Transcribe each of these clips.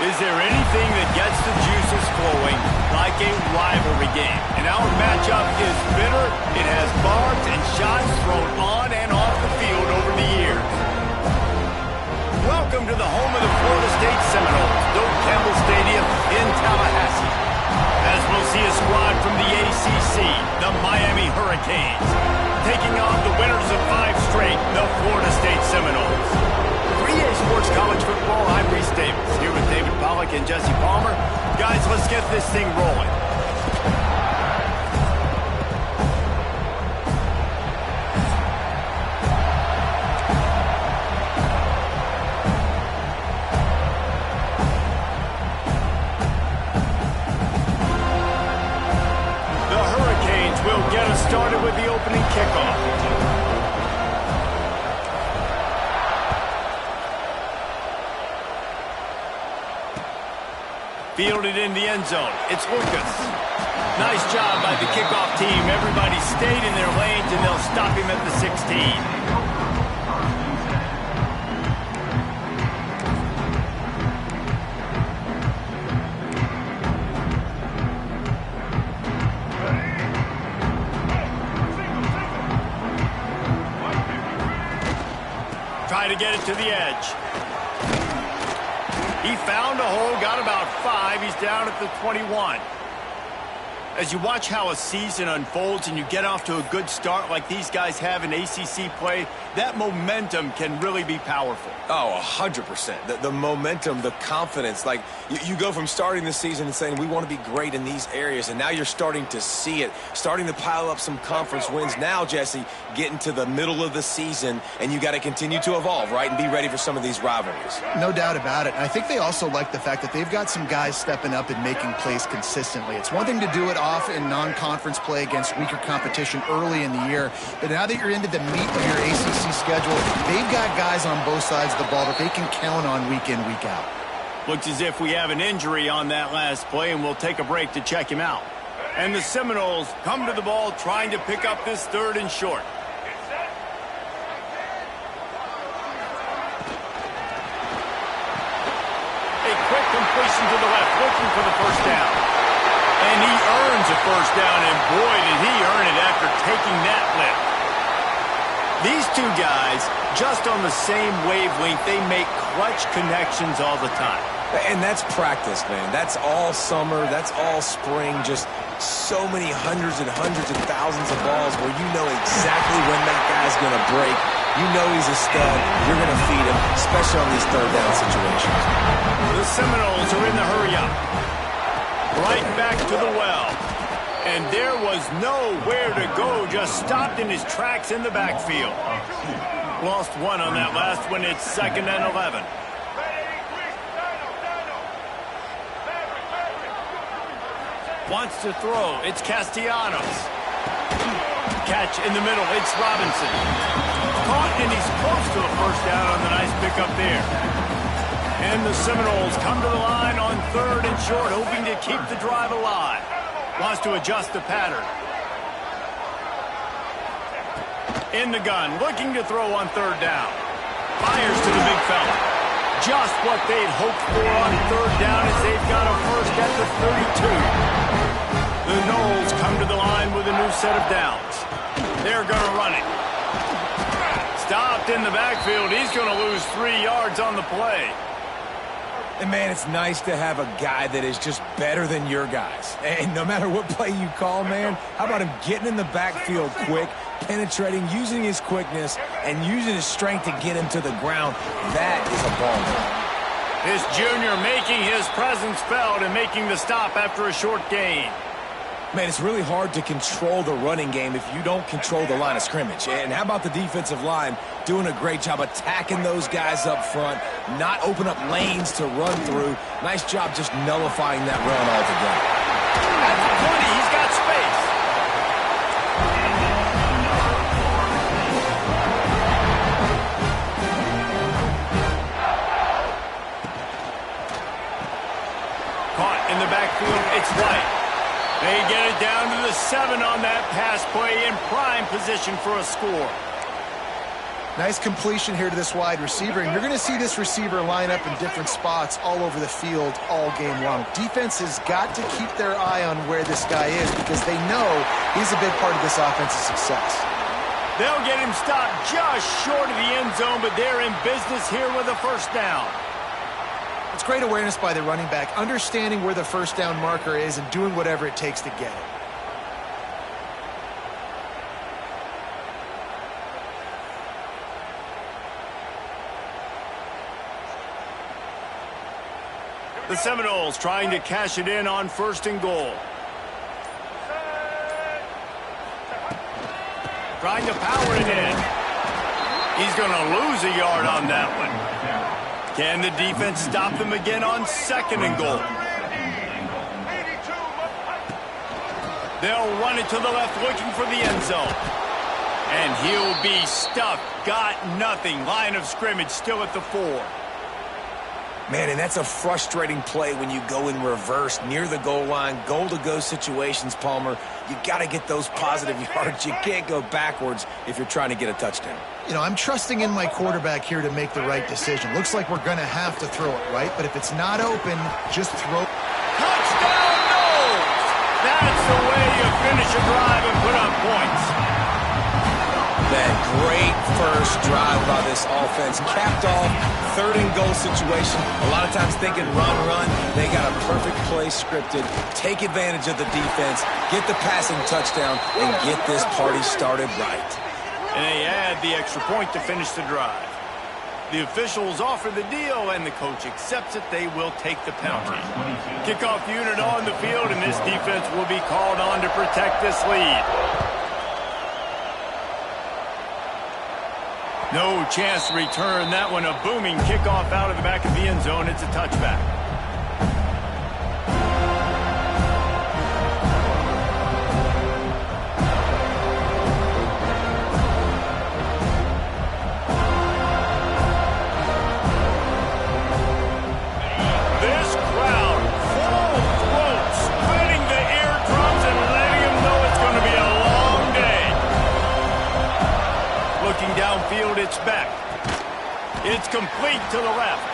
Is there anything that gets the juices flowing like a rivalry game? And our matchup is bitter. It has barbs and shots thrown on and off the field over the years. Welcome to the home of the Florida State Seminoles, Doak Campbell Stadium in Tallahassee. As we'll see a squad from the ACC, the Miami Hurricanes, taking on the winners of 5 straight, the Florida State Seminoles. 3A Sports College Football, I'm Reese Davis, here with David Pollack and Jesse Palmer. Guys, let's get this thing rolling. The Hurricanes will get us started with the opening kickoff. Fielded in the end zone. It's Lucas. Nice job by the kickoff team. Everybody stayed in their lanes, and they'll stop him at the 16. Try to get it to the edge. He found a hole, got about 5. He's down at the 21. As you watch how a season unfolds and you get off to a good start like these guys have in ACC play, that momentum can really be powerful. Oh, 100%. The momentum, the confidence. Like, you go from starting the season and saying, we want to be great in these areas, and now you're starting to see it, starting to pile up some conference wins. Now, Jesse, getting to the middle of the season, and you got to continue to evolve, right, and be ready for some of these rivalries. No doubt about it. And I think they also like the fact that they've got some guys stepping up and making plays consistently. It's one thing to do it off in non-conference play against weaker competition early in the year, but now that you're into the meat of your ACC schedule, they've got guys on both sides of the ball that they can count on week in, week out. Looks as if we have an injury on that last play, and we'll take a break to check him out. And the Seminoles come to the ball trying to pick up this 3rd and short. A quick completion to the left, looking for the first down. And he earns a first down, and boy, did he earn it after taking that lift. These two guys, just on the same wavelength, they make clutch connections all the time. And that's practice, man. That's all summer. That's all spring. Just so many hundreds and thousands of balls where you know exactly when that guy's going to break. You know he's a stud. You're going to feed him, especially on these 3rd down situations. The Seminoles are in the hurry-up. Right back to the well. And there was nowhere to go, just stopped in his tracks in the backfield. Lost 1 on that last one. It's 2nd and 11. Wants to throw. It's Castellanos. Catch in the middle. It's Robinson. Caught, and he's close to the first down on the nice pickup there. And the Seminoles come to the line on 3rd and short, hoping to keep the drive alive. Wants to adjust the pattern. In the gun, looking to throw on 3rd down. Fires to the big fella. Just what they'd hoped for on 3rd down as they've got a first at the 32. The Noles come to the line with a new set of downs. They're going to run it. Stopped in the backfield. He's going to lose 3 yards on the play. And, man, it's nice to have a guy that is just better than your guys. And no matter what play you call, man, how about him getting in the backfield quick, penetrating, using his quickness, and using his strength to get him to the ground? That is a baller. This junior making his presence felt and making the stop after a short gain. Man, it's really hard to control the running game if you don't control the line of scrimmage. And how about the defensive line doing a great job attacking those guys up front, not open up lanes to run through. Nice job just nullifying that run altogether. At the 20, he's got space. Caught in the backfield, it's White. They get it down to the 7 on that pass play, in prime position for a score. Nice completion here to this wide receiver, and you're going to see this receiver line up in different spots all over the field all game long. Defense has got to keep their eye on where this guy is because they know he's a big part of this offense's success. They'll get him stopped just short of the end zone, but they're in business here with a first down. It's great awareness by the running back, understanding where the first down marker is and doing whatever it takes to get it. The Seminoles trying to cash it in on 1st and goal. Trying to power it in. He's going to lose a yard on that one. Can the defense stop them again on 2nd and goal? They'll run it to the left looking for the end zone. And he'll be stuffed. Got nothing. Line of scrimmage still at the 4. Man, and that's a frustrating play when you go in reverse near the goal line, goal-to-go situations, Palmer. You got to get those positive yards. You can't go backwards if you're trying to get a touchdown. You know, I'm trusting in my quarterback here to make the right decision. Looks like we're going to have to throw it, right? But if it's not open, just throw. Touchdown, Noles! That's the way you finish a drive and put up points. That great first drive by this offense capped off 3rd and goal situation. A lot of times thinking run. They got a perfect play scripted. Take advantage of the defense, get the passing touchdown, and get this party started right. And they add the extra point to finish the drive. The officials offer the deal, and the coach accepts it. They will take the penalty. Kickoff unit on the field, and this defense will be called on to protect this lead. No chance to return that one. A booming kickoff out of the back of the end zone. It's a touchback. This crowd, full throat, splitting the eardrums and letting them know it's going to be a long day. Looking downfield, it's back. It's complete to the left.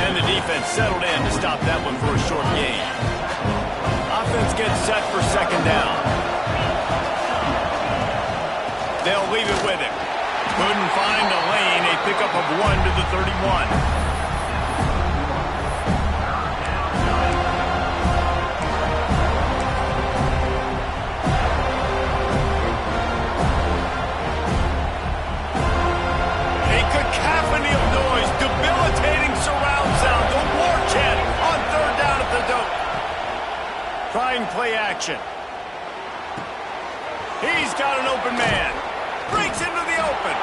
And the defense settled in to stop that one for a short gain. Offense gets set for 2nd down. They'll leave it with him. Couldn't find a lane. A pickup of 1 to the 31. Trying play action. He's got an open man. Breaks into the open.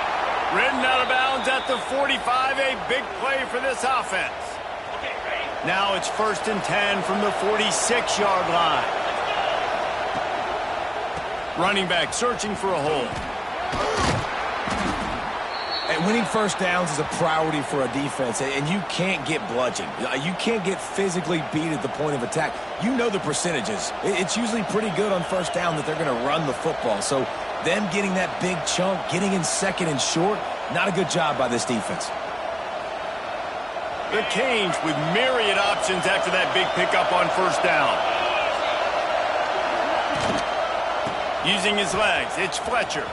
Ridden out of bounds at the 45. A big play for this offense. Now it's 1st and 10 from the 46-yard line. Running back searching for a hole. And winning first downs is a priority for a defense, and you can't get bludgeoned. You can't get physically beat at the point of attack. You know the percentages. It's usually pretty good on first down that they're going to run the football. So them getting that big chunk, getting in 2nd and short, not a good job by this defense. The Canes with myriad options after that big pickup on first down. Using his legs, it's Fletcher.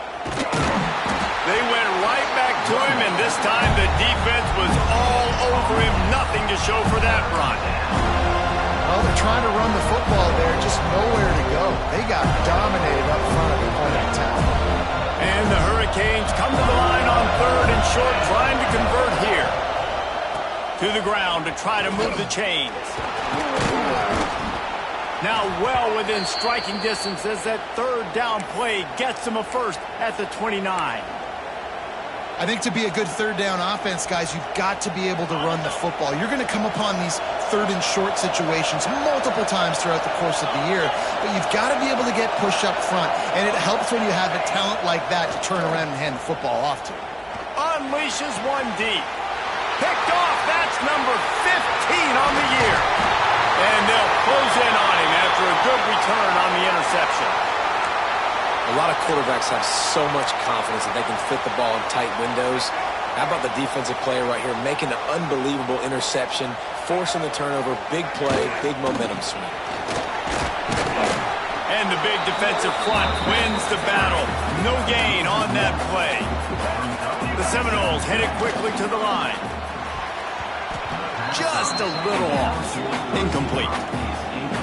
They went right back to him, and this time the defense was all over him. Nothing to show for that run. Well, they're trying to run the football there, just nowhere to go. They got dominated up front of the opponent attack. And the Hurricanes come to the line on 3rd and short, trying to convert here. To the ground to try to move the chains. Now well within striking distance as that 3rd down play gets them a first at the 29. I think to be a good 3rd down offense, guys, you've got to be able to run the football. You're going to come upon these 3rd and short situations multiple times throughout the course of the year, but you've got to be able to get push up front, and it helps when you have a talent like that to turn around and hand the football off to. Unleashes one deep. Picked off. That's number 15 on the year. And they'll close in on him after a good return on the interception. A lot of quarterbacks have so much confidence that they can fit the ball in tight windows. How about the defensive player right here making an unbelievable interception, forcing the turnover, big play, big momentum swing. And the big defensive front wins the battle. No gain on that play. The Seminoles headed quickly to the line. Just a little off. Incomplete.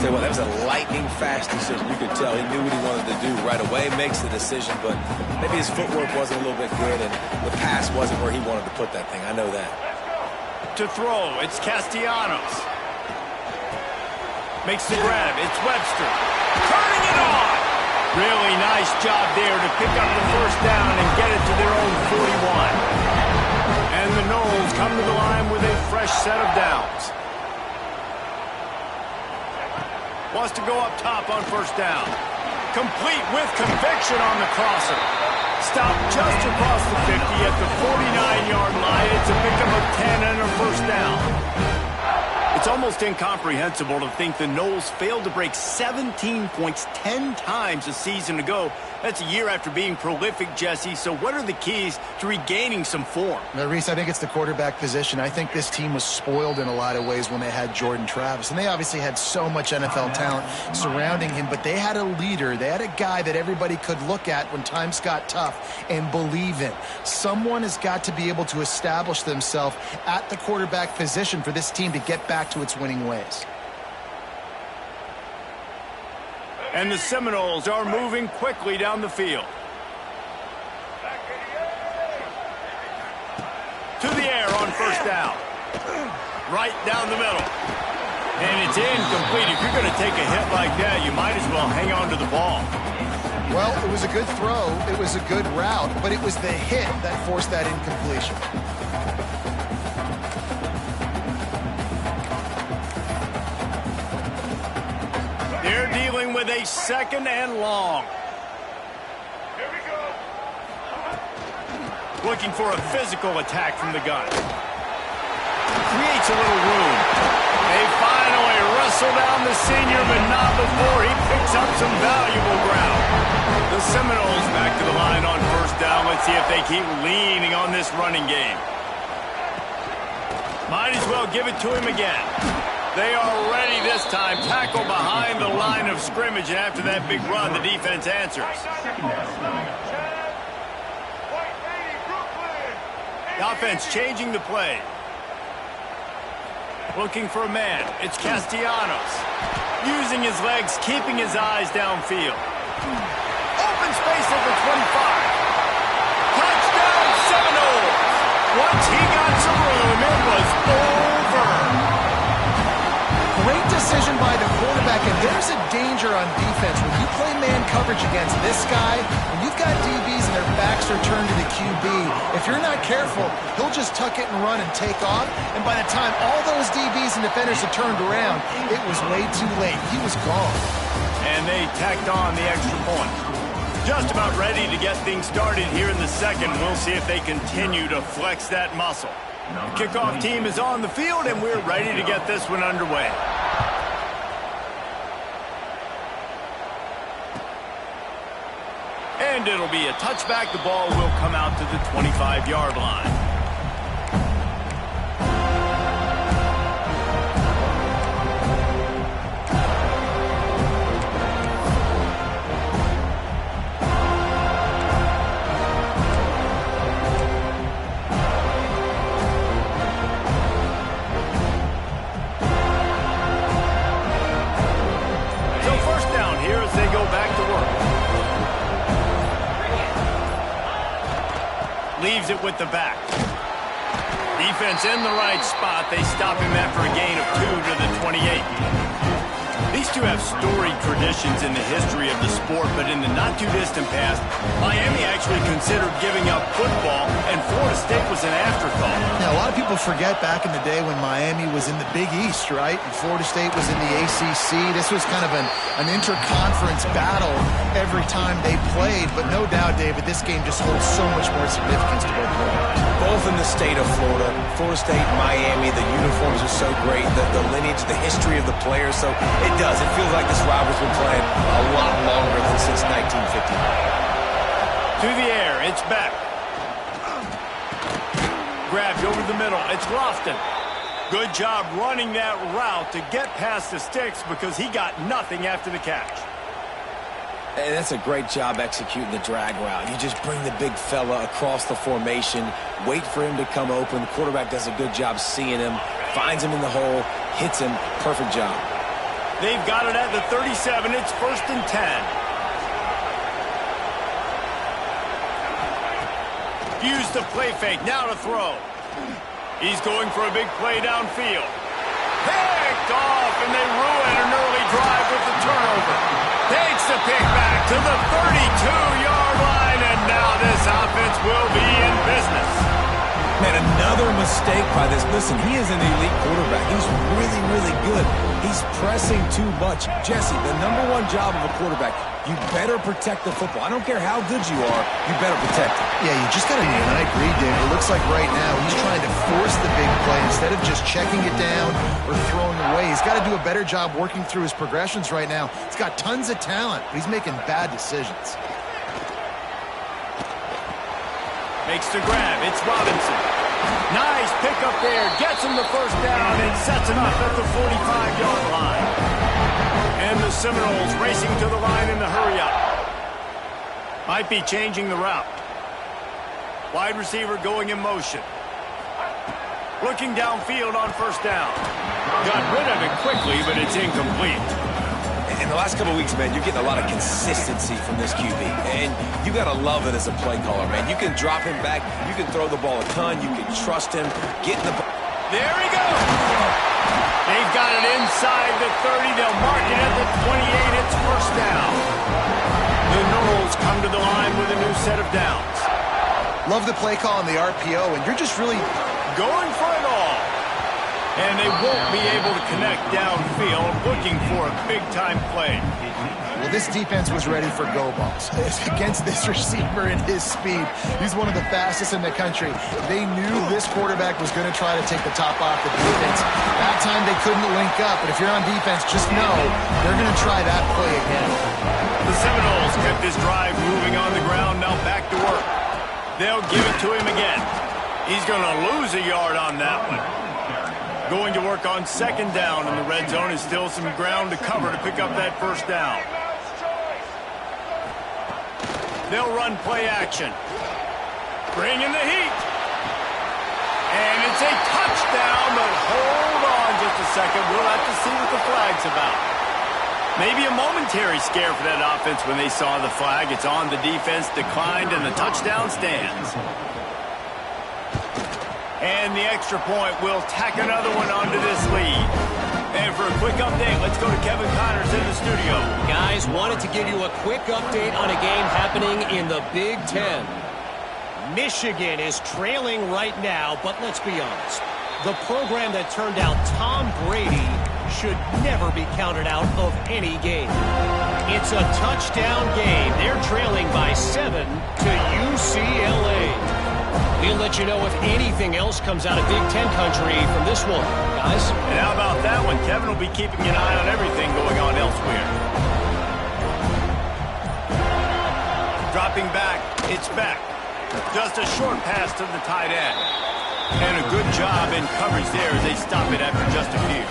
Tell you what, that was a lightning-fast decision. You could tell he knew what he wanted to do right away, makes the decision, but maybe his footwork wasn't a little bit good, and the pass wasn't where he wanted to put that thing. I know that. To throw, it's Castellanos. Makes the grab, it's Webster. Turning it on! Really nice job there to pick up the first down and get it to their own 41. And the Noles come to the line with a fresh set of downs. Wants to go up top on first down. Complete with conviction on the crosser. Stopped just across the 50 at the 49-yard line. It's a pickup of 10 and a first down. It's almost incomprehensible to think the Noles failed to break 17 points 10 times a season ago. That's a year after being prolific, Jesse. So what are the keys to regaining some form? Now, Reese, I think it's the quarterback position. I think this team was spoiled in a lot of ways when they had Jordan Travis. And they obviously had so much NFL talent surrounding him, but they had a leader. They had a guy that everybody could look at when times got tough and believe in. Someone has got to be able to establish themselves at the quarterback position for this team to get back to its winning ways. And the Seminoles are moving quickly down the field. To the air on first down. Right down the middle. And it's incomplete. If you're going to take a hit like that, you might as well hang on to the ball. Well, it was a good throw. It was a good route, but it was the hit that forced that incompletion. They're dealing with a second and long. Here we go. Looking for a physical attack from the gun. Creates a little room. They finally wrestle down the senior, but not before he picks up some valuable ground. The Seminoles back to the line on first down. Let's see if they keep leaning on this running game. Might as well give it to him again. They are ready this time. Tackle behind the line of scrimmage, and after that big run, the defense answers. The offense changing the play. Looking for a man. It's Castellanos. Using his legs, keeping his eyes downfield. Open space at the 25. Touchdown Seminoles. Once he got some room, it was over. Great decision by the quarterback, and there's a danger on defense. When you play man coverage against this guy, when you've got DBs and their backs are turned to the QB, if you're not careful, he'll just tuck it and run and take off, and by the time all those DBs and defenders had turned around, it was way too late. He was gone. And they tacked on the extra point. Just about ready to get things started here in the second. We'll see if they continue to flex that muscle. The kickoff team is on the field, and we're ready to get this one underway. And it'll be a touchback. The ball will come out to the 25-yard line. Leaves it with the back. Defense in the right spot. They stop him after a gain of 2 to the 28. These two have storied traditions in the history of the sport, but in the not-too-distant past, Miami actually considered giving up football, and Florida State was an afterthought. Now, a lot of people forget back in the day when Miami was in the Big East, right? And Florida State was in the ACC. This was kind of an interconference battle every time they played, but no doubt, David, this game just holds so much more significance to both players. both in the state of Florida. Florida State, Miami, the uniforms are so great. The lineage, the history of the players. So it does. It feels like this rivalry's been playing a lot longer than since 1959. To the air, it's back. Grabbed over the middle, it's Lofton. Good job running that route to get past the sticks because he got nothing after the catch. And that's a great job executing the drag route. You just bring the big fella across the formation, wait for him to come open. The quarterback does a good job seeing him, finds him in the hole, hits him. Perfect job. They've got it at the 37. It's 1st and 10. Use the play fake. Now to throw. He's going for a big play downfield. Picked off, and they ruin an early drive with the turnover. Takes the pick back to the 32-yard line, and now this offense will be in business. Man, another mistake by this. Listen, he is an elite quarterback. He's really, really good. He's pressing too much. Jesse, the #1 job of a quarterback, you better protect the football. I don't care how good you are, you better protect it. Yeah, you just got to, and I agree, Dave. It looks like right now he's trying to force the big play instead of just checking it down or throwing it away. He's got to do a better job working through his progressions right now. He's got tons of talent, but he's making bad decisions. Makes the grab. It's Robinson. Nice pick up there. Gets him the first down and sets him up at the 45-yard line. And the Seminoles racing to the line in the hurry-up. Might be changing the route. Wide receiver going in motion. Looking downfield on 1st down. Got rid of it quickly, but it's incomplete. In the last couple of weeks, man, you're getting a lot of consistency from this QB. And you got to love it as a play caller, man. You can drop him back. You can throw the ball a ton. You can trust him. Get in the ball. There he goes. They've got it inside the 30. They'll mark it at the 28. It's 1st down. The Noles come to the line with a new set of downs. Love the play call on the RPO, and you're just really going for it all. And they won't be able to connect downfield, looking for a big-time play. Well, this defense was ready for go balls. Against this receiver and his speed, he's one of the fastest in the country. They knew this quarterback was going to try to take the top off the defense. That time they couldn't link up, but if you're on defense, just know they're going to try that play again. The Seminoles kept this drive moving on the ground, now back to work. They'll give it to him again. He's going to lose a yard on that one. Going to work on 2nd down, and the red zone is still some ground to cover to pick up that 1st down. They'll run play action. Bring in the heat. And it's a touchdown, but hold on just a second. We'll have to see what the flag's about. Maybe a momentary scare for that offense when they saw the flag. It's on the defense, declined, and the touchdown stands. And the extra point will tack another one onto this lead. And for a quick update, let's go to Kevin Connors in the studio. Guys, wanted to give you a quick update on a game happening in the Big Ten. Michigan is trailing right now, but let's be honest. The program that turned out Tom Brady should never be counted out of any game. It's a touchdown game. They're trailing by 7 to UCLA. We'll let you know if anything else comes out of Big Ten country from this one, guys. And how about that one? Kevin will be keeping an eye on everything going on elsewhere. Dropping back, it's back. Just a short pass to the tight end. And a good job in coverage there as they stop it after just a few.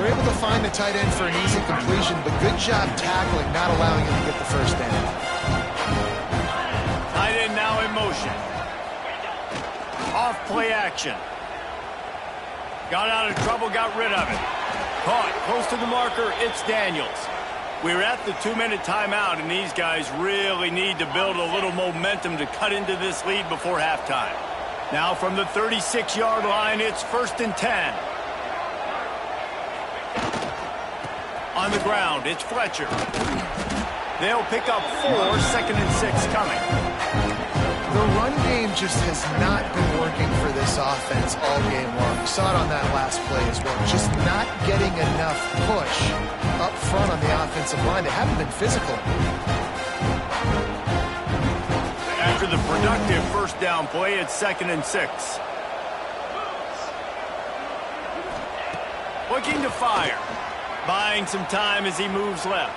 They're able to find the tight end for an easy completion, but good job tackling, not allowing him to get the 1st down. Tight end now in motion. Off play action. Got out of trouble, got rid of it. Caught close to the marker, it's Daniels. We're at the 2-minute timeout, and these guys really need to build a little momentum to cut into this lead before halftime. Now from the 36-yard line, it's 1st and 10. On the ground, it's Fletcher. They'll pick up 4, 2nd and 6 coming. The run game just has not been working for this offense all game long. You saw it on that last play as well. Just not getting enough push up front on the offensive line. They haven't been physical. After after the productive first down play at 2nd and 6. Looking to fire. Buying some time as he moves left.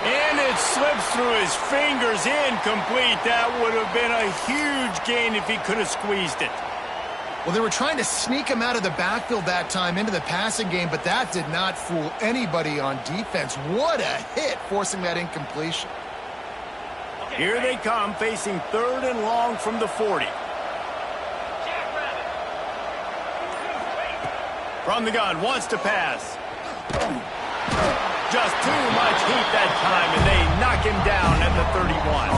And it slips through his fingers, incomplete. That would have been a huge gain if he could have squeezed it. Well, they were trying to sneak him out of the backfield that time into the passing game, but that did not fool anybody on defense. What a hit, forcing that incompletion. Here they come, facing 3rd and long from the 40. From the gun, wants to pass. Just too much heat that time, and they knock him down at the 31.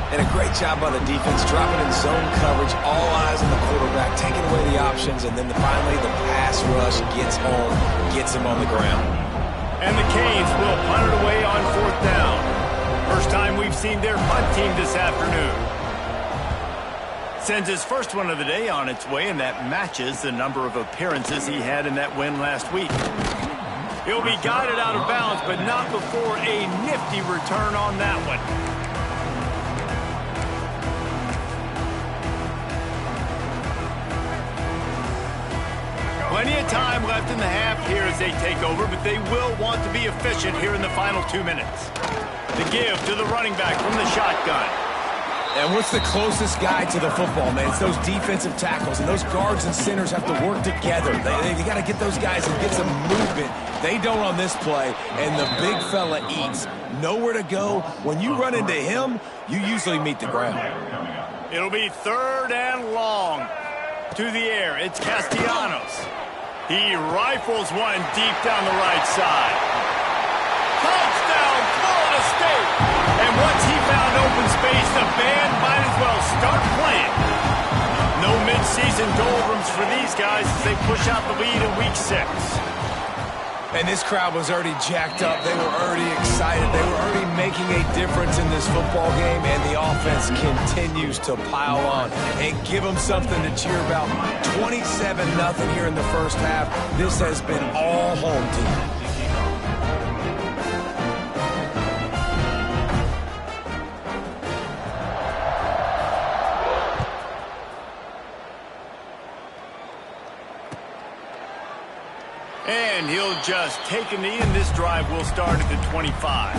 And a great job by the defense, dropping in zone coverage, all eyes on the quarterback, taking away the options, and then finally the pass rush gets home, gets him on the ground. And the Canes will punt it away on 4th down. First time we've seen their punt team this afternoon. Sends his first one of the day on its way, and that matches the number of appearances he had in that win last week. He'll be guided out of bounds, but not before a nifty return on that one. Plenty of time left in the half here as they take over, but they will want to be efficient here in the final 2 minutes. The give to the running back from the shotgun. And what's the closest guy to the football, man? It's those defensive tackles, and those guards and centers have to work together. They got to get those guys and get some movement. They don't on this play, and the big fella eats. Nowhere to go. When you run into him, you usually meet the ground. It'll be 3rd and long. To the air, it's Castellanos. He rifles one deep down the right side. Touchdown, Florida State! And once he found open space, the band might as well start playing. No mid-season doldrums for these guys as they push out the lead in Week 6. And this crowd was already jacked up. They were already excited. They were already making a difference in this football game, and the offense continues to pile on and give them something to cheer about. 27-0 here in the first half. This has been all home team. And he'll just take a knee, and this drive will start at the 25.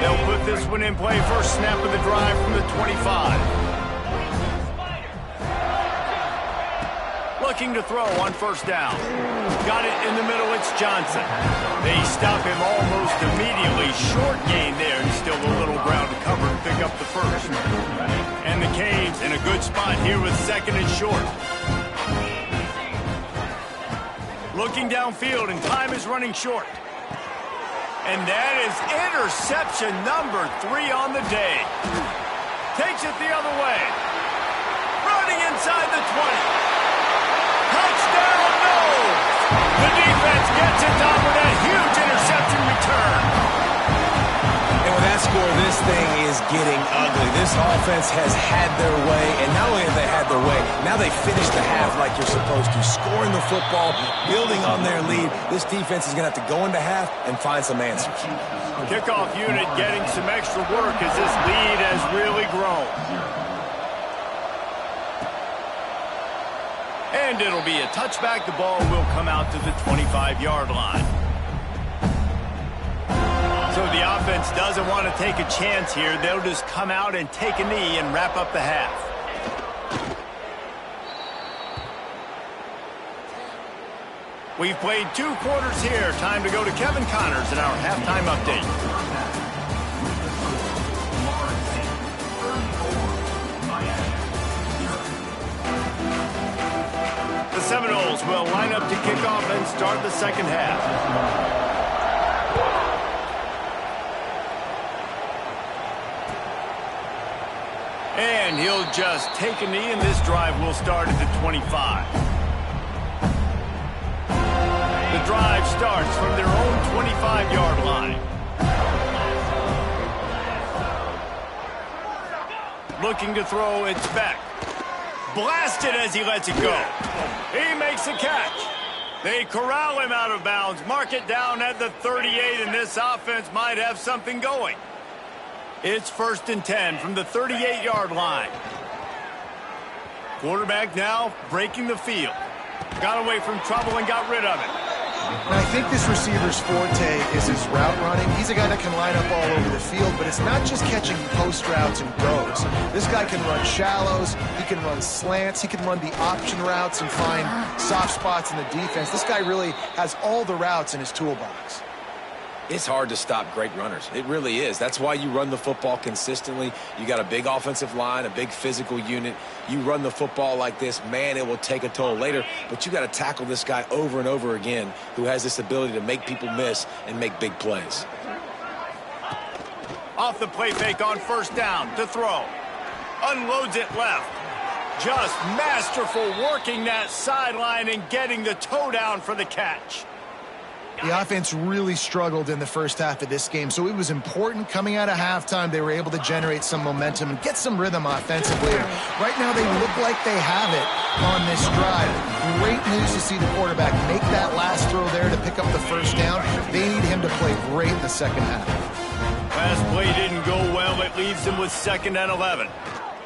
They'll put this one in play. First snap of the drive from the 25. Looking to throw on 1st down. Got it in the middle, it's Johnson. They stop him almost immediately. Short gain there, and still a little ground to cover to pick up the first. And the Canes in a good spot here with 2nd and short. Looking downfield, and time is running short. And that is interception number 3 on the day. Takes it the other way. Running inside the 20. Touchdown, no! The defense gets it done with that huge interception return. And with that score, this thing is getting ugly. This offense has had their way, and not only have they had their way, now they finished the half like you're supposed to, scoring the football, building on their lead. This defense is going to have to go into half and find some answers. Kickoff unit getting some extra work as this lead has really grown. And it'll be a touchback. The ball will come out to the 25-yard line. So the offense doesn't want to take a chance here. They'll just come out and take a knee and wrap up the half. We've played 2 quarters here. Time to go to Kevin Connors in our halftime update. The Seminoles will line up to kick off and start the second half. And he'll just take a knee, and this drive will start at the 25. The drive starts from their own 25-yard line. looking to throw. It's back. Blasted as he lets it go. He makes the catch. They corral him out of bounds. Mark it down at the 38, and this offense might have something going. It's 1st and 10 from the 38-yard line. Quarterback now breaking the field. Got away from trouble and got rid of it. And I think this receiver's forte is his route running. He's a guy that can line up all over the field, but it's not just catching post routes and goes. This guy can run shallows, he can run slants, he can run the option routes and find soft spots in the defense. This guy really has all the routes in his toolbox. It's hard to stop great runners. It really is. That's why you run the football consistently. You got a big offensive line, a big physical unit. You run the football like this, man, it will take a toll later. But you got to tackle this guy over and over again who has this ability to make people miss and make big plays. Off the play fake on 1st down to throw. Unloads it left. Just masterful working that sideline and getting the toe down for the catch. The offense really struggled in the first half of this game, so it was important coming out of halftime they were able to generate some momentum and get some rhythm offensively. Right now they look like they have it on this drive. Great news to see the quarterback make that last throw there to pick up the 1st down. They need him to play great in the second half. Last play didn't go well. It leaves him with 2nd and 11.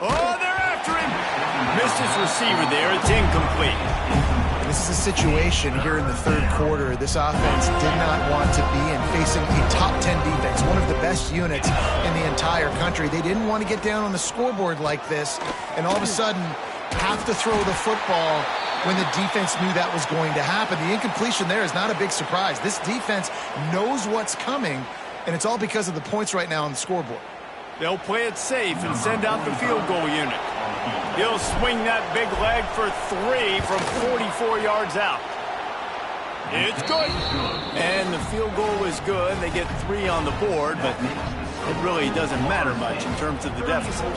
Oh, they're after him. Missed his receiver there. It's incomplete. This is a situation here in the 3rd quarter this offense did not want to be in, facing a top 10 defense, one of the best units in the entire country. They didn't want to get down on the scoreboard like this and all of a sudden have to throw the football when the defense knew that was going to happen. The incompletion there is not a big surprise. This defense knows what's coming, and it's all because of the points right now on the scoreboard. They'll play it safe and send out the field goal unit. He'll swing that big leg for 3 from 44 yards out. It's good. And the field goal is good. They get 3 on the board, but it really doesn't matter much in terms of the deficit.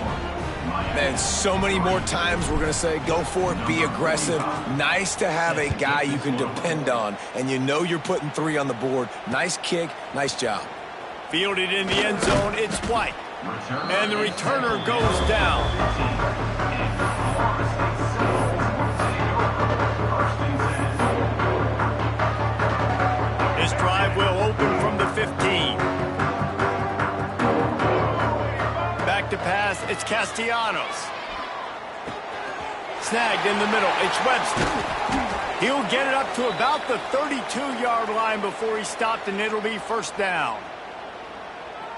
Man, so many more times we're going to say, go for it, be aggressive. Nice to have a guy you can depend on, and you know you're putting 3 on the board. Nice kick, nice job. Fielded in the end zone, it's White. And the returner goes down. This drive will open from the 15. Back to pass, it's Castellanos. Snagged in the middle, it's Webster. He'll get it up to about the 32-yard line before he's stopped, and it'll be 1st down.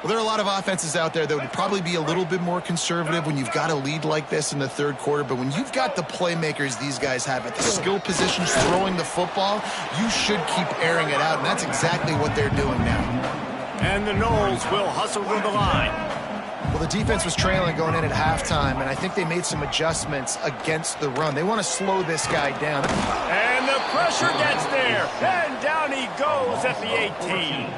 Well, there are a lot of offenses out there that would probably be a little bit more conservative when you've got a lead like this in the 3rd quarter. But when you've got the playmakers these guys have at the skill positions throwing the football, you should keep airing it out. And that's exactly what they're doing now. And the Knowles will hustle to the line. Well, the defense was trailing going in at halftime, and I think they made some adjustments against the run. They want to slow this guy down. And the pressure gets there. And down he goes at the 18.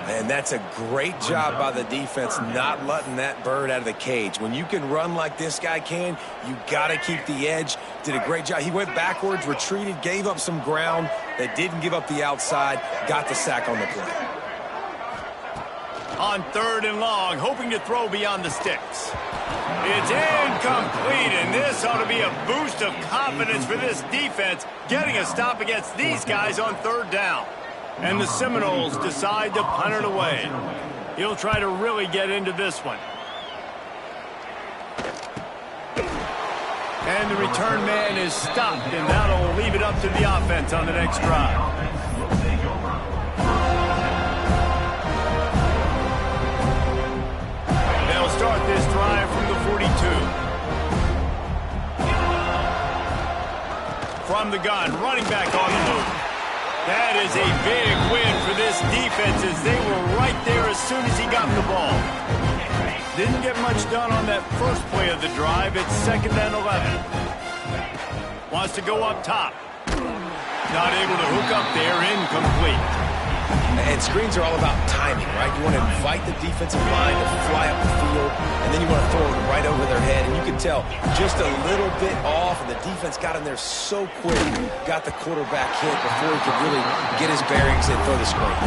And that's a great job by the defense not letting that bird out of the cage. When you can run like this guy can, you got to keep the edge. Did a great job. He went backwards, retreated, gave up some ground. They didn't give up the outside, got the sack on the play. On 3rd and long, hoping to throw beyond the sticks. It's incomplete, and this ought to be a boost of confidence for this defense, getting a stop against these guys on 3rd down. And the Seminoles decide to punt it away. He'll try to really get into this one. And the return man is stopped, and that'll leave it up to the offense on the next drive. They'll start this drive from the 42. From the gun, running back on the move. That is a big win for this defense as they were right there as soon as he got the ball. Didn't get much done on that first play of the drive. It's 2nd and 11. Wants to go up top. Not able to hook up there, incomplete. And screens are all about timing, right? You want to invite the defensive line to fly up the field, and then you want to throw it right over their head. And you can tell just a little bit off, and the defense got in there so quick, got the quarterback hit before he could really get his bearings and throw the screen.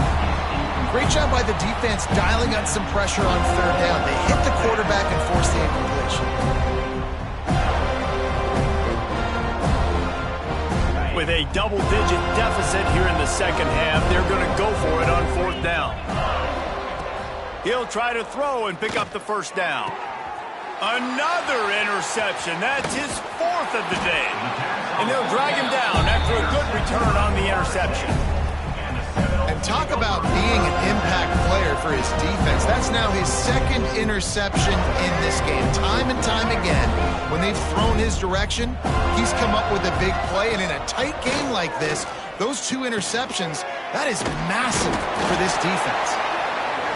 Great job by the defense dialing up some pressure on third down. They hit the quarterback and forced the incompletion. With a double-digit deficit here in the second half, they're going to go for it on fourth down. He'll try to throw and pick up the first down. Another interception. That's his fourth of the day. And they'll drag him down after a good return on the interception. And talk about being an impact player for his defense. That's now his second interception in this game. Time and time again, when they've thrown his direction, he's come up with a big play. And in a tight game like this, those two interceptions, that is massive for this defense.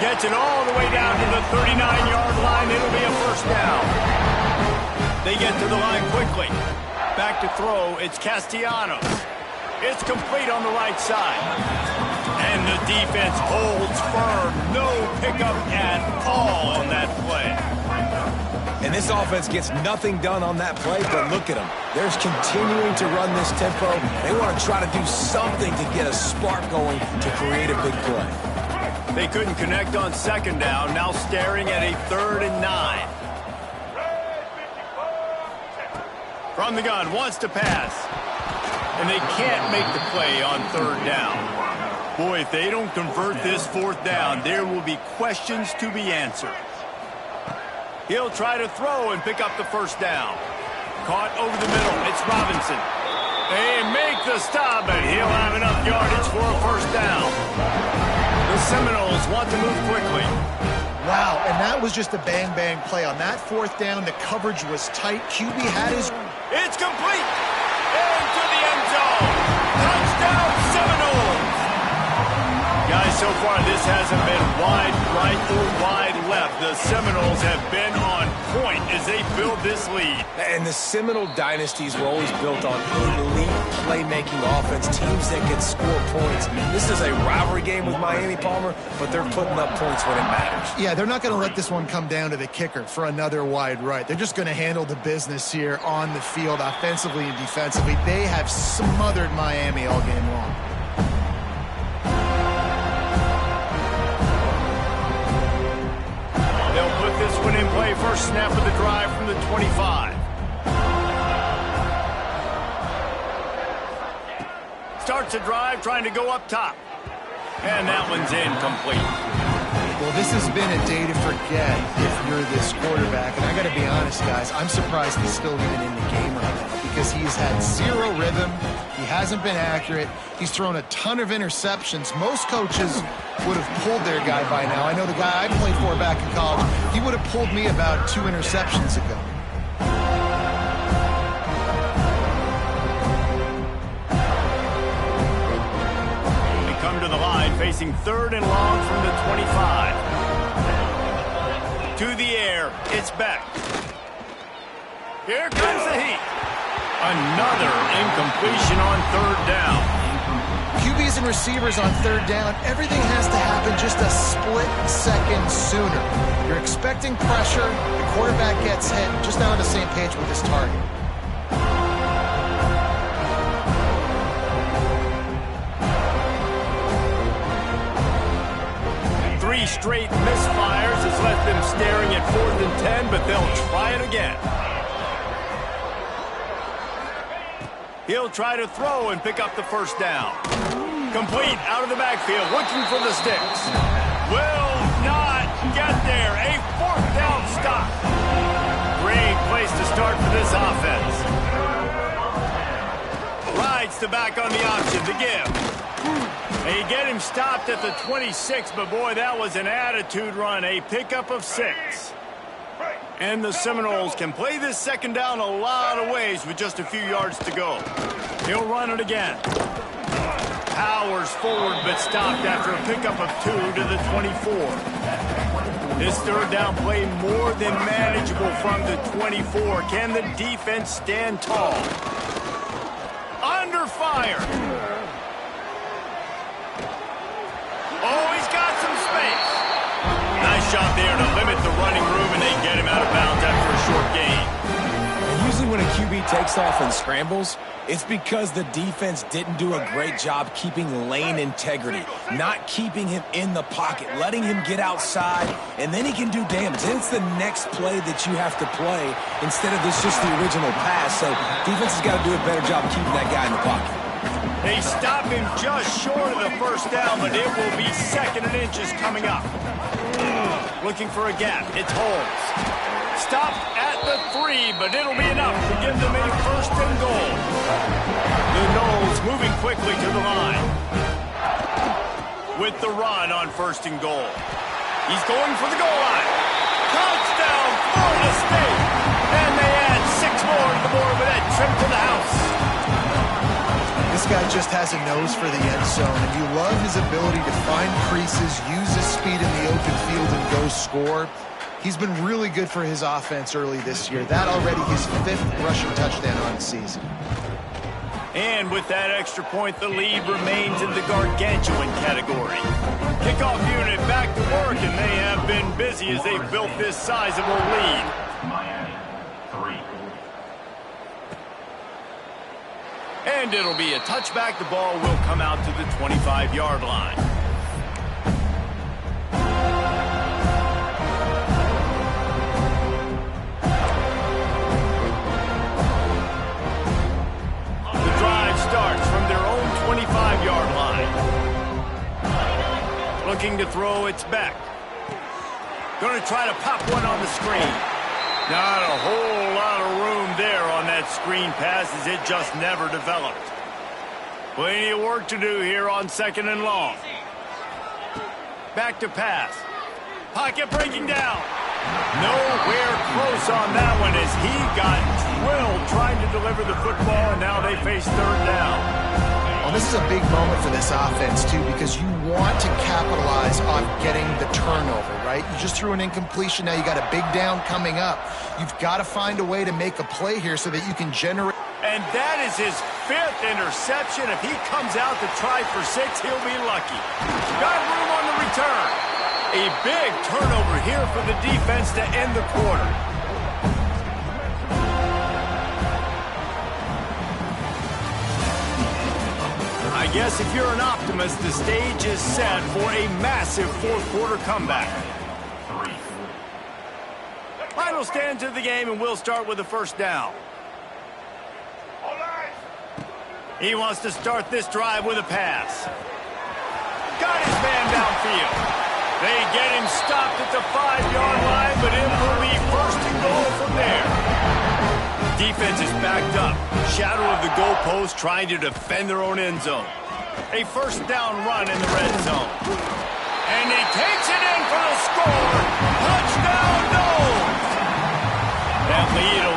Gets it all the way down to the 39-yard line. It'll be a first down. They get to the line quickly. Back to throw. It's Castellanos. It's complete on the right side. And the defense holds firm. No pickup at all on that play. And this offense gets nothing done on that play, but look at them. They're continuing to run this tempo. They want to try to do something to get a spark going to create a big play. They couldn't connect on second down. Now staring at a 3rd and 9. From the gun, wants to pass. And they can't make the play on 3rd down. Boy, if they don't convert this 4th down, there will be questions to be answered. He'll try to throw and pick up the first down. Caught over the middle. It's Robinson. They make the stop, and he'll have enough yardage for a first down. The Seminoles want to move quickly. Wow, and that was just a bang-bang play. On that 4th down, the coverage was tight. QB had his... It's complete! Into the end zone! Touchdown, Seminoles! Guys, so far this hasn't been wide right or wide left. The Seminoles have been on point as they build this lead. And the Seminole dynasties were always built on elite playmaking offense, teams that can score points. This is a rivalry game with Miami, Palmer, but they're putting up points when it matters. Yeah, they're not going to let this one come down to the kicker for another wide right. They're just going to handle the business here on the field, offensively and defensively. They have smothered Miami all game long. They'll put this one in play. First snap of the drive from the 25. Starts a drive trying to go up top. And that one's incomplete. Well, this has been a day to forget if you're this quarterback. And I got to be honest, guys, I'm surprised he's still even in the game right now because he's had zero rhythm. He hasn't been accurate. He's thrown a ton of interceptions. Most coaches would have pulled their guy by now. I know the guy I played for back in college, he would have pulled me about 2 interceptions ago. They come to the line, facing 3rd and long from the 25. To the air, it's Beck. Here comes the heat. Another incompletion on 3rd down. QBs and receivers on 3rd down, everything has to happen just a split second sooner. You're expecting pressure, the quarterback gets hit, just not on the same page with his target. Three straight misfires has left them staring at 4th and 10, but they'll try it again. He'll try to throw and pick up the first down. Complete out of the backfield, looking for the sticks. Will not get there. A 4th down stop. Great place to start for this offense. Rides the back on the option, the give. They get him stopped at the 26, but boy, that was an attitude run. A pickup of 6. And the Seminoles can play this second down a lot of ways with just a few yards to go. He'll run it again. Powers forward, but stopped after a pickup of 2 to the 24. This 3rd down play more than manageable from the 24. Can the defense stand tall? Under fire. Oh, he's got some space. Nice shot there to limit the running room, and they get him out of bounds after a short gain. And usually when a QB takes off and scrambles, it's because the defense didn't do a great job keeping lane integrity, not keeping him in the pocket, letting him get outside, and then he can do damage. Then it's the next play that you have to play instead of this just the original pass. So defense has got to do a better job keeping that guy in the pocket. They stop him just short of the first down, but it will be 2nd and inches coming up. Looking for a gap. It's Holmes. Stopped at the 3, but it'll be enough to give them a 1st and goal. The Knowles moving quickly to the line. With the run on 1st and goal. He's going for the goal line. Touchdown, Florida State. And they add 6 more to the board with that trip to the house. This guy just has a nose for the end zone, and you love his ability to find creases, use his speed in the open field, and go score. He's been really good for his offense early this year. That already his 5th rushing touchdown on the season. And with that extra point, the lead remains in the gargantuan category. Kickoff unit back to work, and they have been busy as they've built this sizable lead. Miami, 3. And it'll be a touchback. The ball will come out to the 25-yard line. The drive starts from their own 25-yard line. Looking to throw, it's back. Going to try to pop one on the screen. Not a whole lot of room there on that screen pass as it just never developed. Plenty of work to do here on 2nd and long. Back to pass. Pocket breaking down. Nowhere close on that one as he got drilled trying to deliver the football, and now they face 3rd down. Well, this is a big moment for this offense, too, because you want to capitalize on getting the turnover, right? You just threw an incompletion. Now you got a big down coming up. You've got to find a way to make a play here so that you can generate. And that is his 5th interception. If he comes out to try for 6, he'll be lucky. Got room on the return. A big turnover here for the defense to end the quarter. I guess if you're an optimist, the stage is set for a massive 4th quarter comeback. Final stands of the game, and we'll start with the 1st down. He wants to start this drive with a pass. Got his man downfield. They get him stopped at the 5-yard line, but it will be 1st and goal from there. Defense is backed up. Shadow of the goalpost trying to defend their own end zone. A 1st down run in the red zone. And he takes it in for the score. Touchdown, Knowles. That lead a